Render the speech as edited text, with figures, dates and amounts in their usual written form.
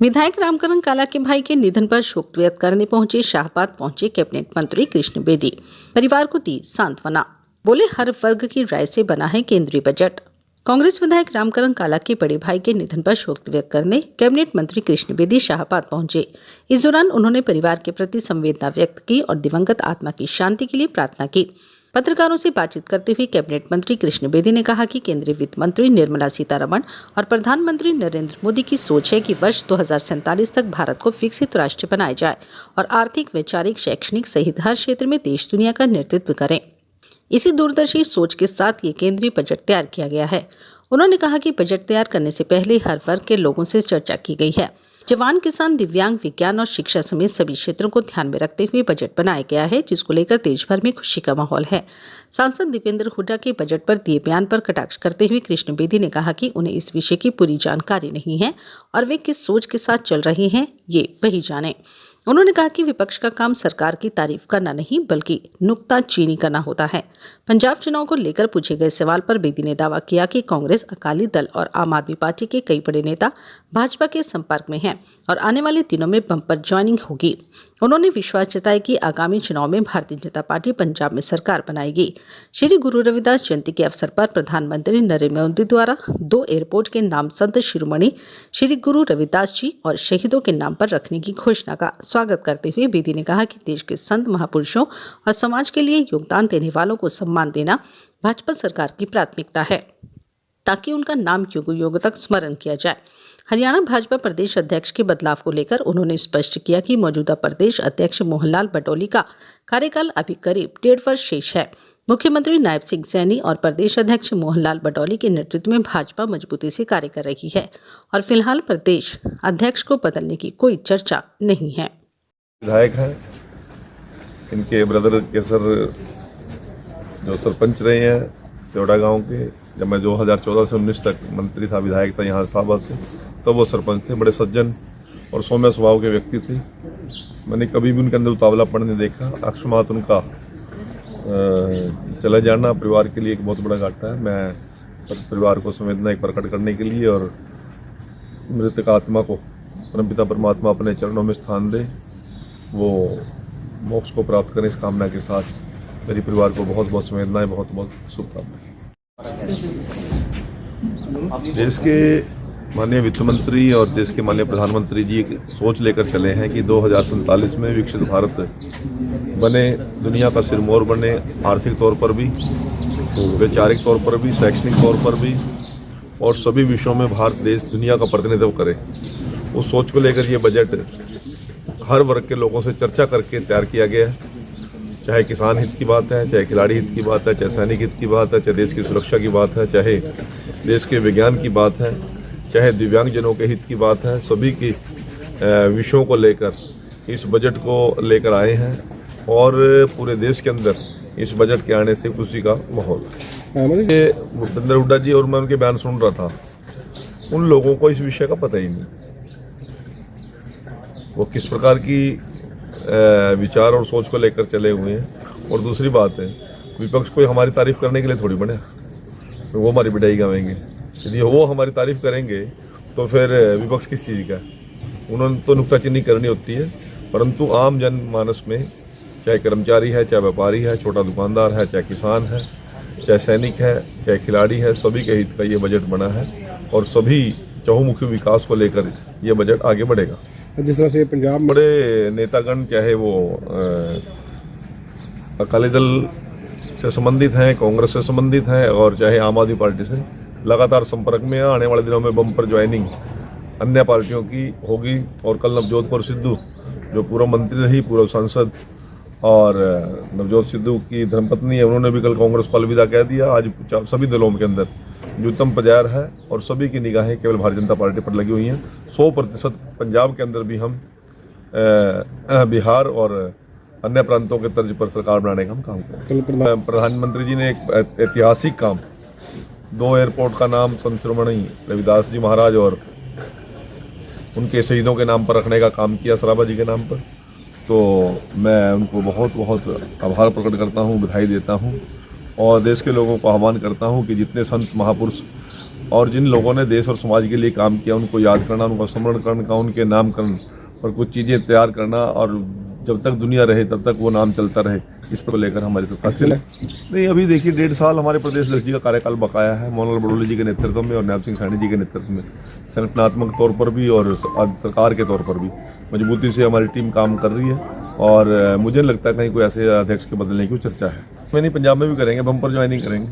विधायक रामकरण काला के भाई के निधन पर शोक व्यक्त करने पहुंचे कैबिनेट मंत्री कृष्ण बेदी। परिवार को दी सांत्वना, बोले हर वर्ग की राय से बना है केंद्रीय बजट। कांग्रेस विधायक रामकरण काला के बड़े भाई के निधन पर शोक व्यक्त करने कैबिनेट मंत्री कृष्ण बेदी शाहबाद पहुंचे। इस दौरान उन्होंने परिवार के प्रति संवेदना व्यक्त की और दिवंगत आत्मा की शांति के लिए प्रार्थना की। पत्रकारों से बातचीत करते हुए कैबिनेट मंत्री कृष्ण बेदी ने कहा कि केंद्रीय वित्त मंत्री निर्मला सीतारमण और प्रधानमंत्री नरेंद्र मोदी की सोच है कि वर्ष 2047 तक भारत को विकसित राष्ट्र बनाया जाए और आर्थिक, वैचारिक, शैक्षणिक सहित हर क्षेत्र में देश दुनिया का नेतृत्व करें। इसी दूरदर्शी सोच के साथ ये केंद्रीय बजट तैयार किया गया है। उन्होंने कहा कि बजट तैयार करने से पहले हर वर्ग के लोगों से चर्चा की गई है। जवान, किसान, दिव्यांग, विज्ञान और शिक्षा समेत सभी क्षेत्रों को ध्यान में रखते हुए बजट बनाया गया है, जिसको लेकर देश भर में खुशी का माहौल है। सांसद दीपेंद्र हुड्डा के बजट पर दिए बयान पर कटाक्ष करते हुए कृष्ण बेदी ने कहा कि उन्हें इस विषय की पूरी जानकारी नहीं है और वे किस सोच के साथ चल रहे हैं ये वही जाने। उन्होंने कहा कि विपक्ष का काम सरकार की तारीफ करना नहीं बल्कि नुक्ताचीनी करना होता है। पंजाब चुनाव को लेकर पूछे गए सवाल पर बेदी ने दावा किया कि कांग्रेस, अकाली दल और आम आदमी पार्टी के कई बड़े नेता भाजपा के संपर्क में हैं और आने वाले दिनों में बम्पर ज्वाइनिंग होगी। उन्होंने विश्वास जताया कि आगामी चुनाव में भारतीय जनता पार्टी पंजाब में सरकार बनाएगी। श्री गुरु रविदास जयंती के अवसर पर प्रधानमंत्री नरेंद्र मोदी द्वारा 2 एयरपोर्ट के नाम संत शिरोमणि श्री गुरु रविदास जी और शहीदों के नाम पर रखने की घोषणा का स्वागत करते हुए बेदी ने कहा कि देश के संत महापुरुषों और समाज के लिए योगदान देने वालों को सम्मान देना भाजपा सरकार की प्राथमिकता है, ताकि उनका नाम युग युग तक स्मरण किया जाए। हरियाणा भाजपा प्रदेश अध्यक्ष के बदलाव को लेकर उन्होंने स्पष्ट किया कि मौजूदा प्रदेश अध्यक्ष मोहनलाल बटौली का कार्यकाल अभी करीब 1.5 वर्ष शेष है। मुख्यमंत्री नायब सिंह सैनी और प्रदेश अध्यक्ष मोहनलाल बटौली के नेतृत्व में भाजपा मजबूती से कार्य कर रही है और फिलहाल प्रदेश अध्यक्ष को बदलने की कोई चर्चा नहीं है। विधायक हैं, इनके ब्रदर केसर जो सरपंच रहे हैं त्योड़ा गांव के, जब मैं 2014 से 19 तक मंत्री था, विधायक था यहाँ शाहबाद से, तब वो सरपंच थे। बड़े सज्जन और सौम्य स्वभाव के व्यक्ति थे। मैंने कभी भी उनके अंदर उतावलापन नहीं देखा। अकस्मात उनका चले जाना परिवार के लिए एक बहुत बड़ा घाटा है। मैं परिवार को संवेदना प्रकट करने के लिए और मृतक आत्मा को परमपिता परमात्मा अपने चरणों में स्थान दे, वो मोक्ष को प्राप्त करें, इस कामना के साथ मेरे परिवार को बहुत बहुत संवेदनाएं, बहुत बहुत शुभकामनाएं। देश के माननीय वित्त मंत्री और देश के माननीय प्रधानमंत्री जी एक सोच लेकर चले हैं कि 2047 में विकसित भारत बने, दुनिया का सिरमौर बने, आर्थिक तौर पर भी, वैचारिक तौर पर भी, शैक्षणिक तौर पर भी, और सभी विषयों में भारत देश दुनिया का प्रतिनिधित्व करे। उस सोच को लेकर ये बजट हर वर्ग के लोगों से चर्चा करके तैयार किया गया है। चाहे किसान हित की बात है, चाहे खिलाड़ी हित की बात है, चाहे सैनिक हित की बात है, चाहे देश की सुरक्षा की बात है, चाहे देश के विज्ञान की बात है, चाहे दिव्यांगजनों के हित की बात है, सभी की विषयों को लेकर इस बजट को लेकर आए हैं और पूरे देश के अंदर इस बजट के आने से खुशी का माहौल है। दीपेंद्र हुड्डा जी और मैं उनके बयान सुन रहा था, उन लोगों को इस विषय का पता ही नहीं, वो किस प्रकार की विचार और सोच को लेकर चले हुए हैं। और दूसरी बात है, विपक्ष कोई हमारी तारीफ करने के लिए थोड़ी बने, तो वो हमारी बिडाई गावेंगे। यदि वो हमारी तारीफ करेंगे तो फिर विपक्ष किस चीज़ का है? उन्होंने तो नुक्ताचीनी करनी होती है, परंतु आम जन मानस में चाहे कर्मचारी है, चाहे व्यापारी है, छोटा दुकानदार है, चाहे किसान है, चाहे सैनिक है, चाहे खिलाड़ी है, सभी के हित का ये बजट बना है और सभी चहुमुखी विकास को लेकर ये बजट आगे बढ़ेगा। जिस तरह से पंजाब बड़े नेतागण, चाहे वो अकाली दल से संबंधित हैं, कांग्रेस से संबंधित हैं और चाहे आम आदमी पार्टी से, लगातार संपर्क में आने वाले दिनों में बम्पर ज्वाइनिंग अन्य पार्टियों की होगी। और कल नवजोत कौर सिद्धू जो पूर्व मंत्री रही, पूर्व सांसद, और नवजोत सिद्धू की धर्मपत्नी है, उन्होंने भी कल कांग्रेस को अलविदा कह दिया। आज सभी दलों के अंदर न्यूनतम पजार है और सभी की निगाहें केवल भारतीय जनता पार्टी पर लगी हुई हैं। 100% पंजाब के अंदर भी हम बिहार और अन्य प्रांतों के तर्ज पर सरकार बनाने का हम काम करें। प्रधानमंत्री जी ने एक ऐतिहासिक काम, 2 एयरपोर्ट का नाम संत शिरोमणि रविदास जी महाराज और उनके शहीदों के नाम पर रखने का काम किया, सराबा जी के नाम पर। तो मैं उनको बहुत बहुत आभार प्रकट करता हूँ, बधाई देता हूँ और देश के लोगों को आह्वान करता हूँ कि जितने संत महापुरुष और जिन लोगों ने देश और समाज के लिए काम किया उनको याद करना, उनको स्मरण करना, उनके नामकरण और कुछ चीज़ें तैयार करना, और जब तक दुनिया रहे तब तक वो नाम चलता रहे, इस पर लेकर हमारी सरकार चले। नहीं, अभी देखिए 1.5 साल हमारे प्रदेश अध्यक्ष जी का कार्यकाल बकाया है, मोहनलाल बड़ोले जी के नेतृत्व में और नायब सिंह सैनी जी के नेतृत्व में संगठनात्मक तौर पर भी और सरकार के तौर पर भी मजबूती से हमारी टीम काम कर रही है, और मुझे नहीं लगता कहीं कोई ऐसे अध्यक्ष के बदलने की चर्चा है। मैं नहीं, पंजाब में भी करेंगे, बम्पर ज्वाइनिंग करेंगे।